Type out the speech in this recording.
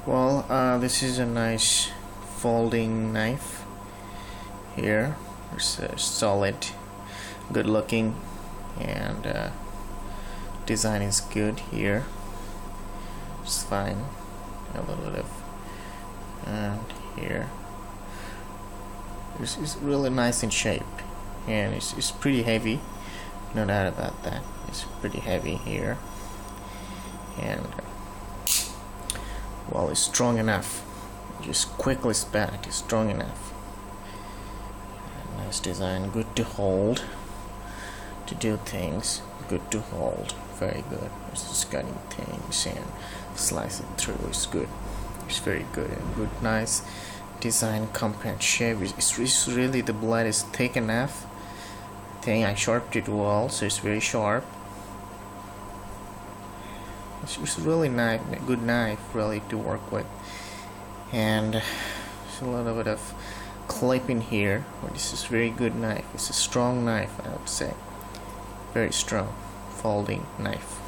Well, this is a nice folding knife here. It's solid, good looking, and design is good here. It's fine. A little bit of and here. It's really nice in shape, and it's pretty heavy. No doubt about that. It's pretty heavy here, and well, it's strong enough. Just quickly spat. It's strong enough. Nice design. Good to hold. To do things. Good to hold. Very good. It's just cutting things and slicing through. It's good. It's very good and good. Nice design, compact shape. It's really, the blade is thick enough. I sharpened it well, so it's very sharp. It's really nice, good knife, really, to work with. And there's a little bit of clip in here, but this is very good knife. It's a strong knife, I would say. Very strong folding knife.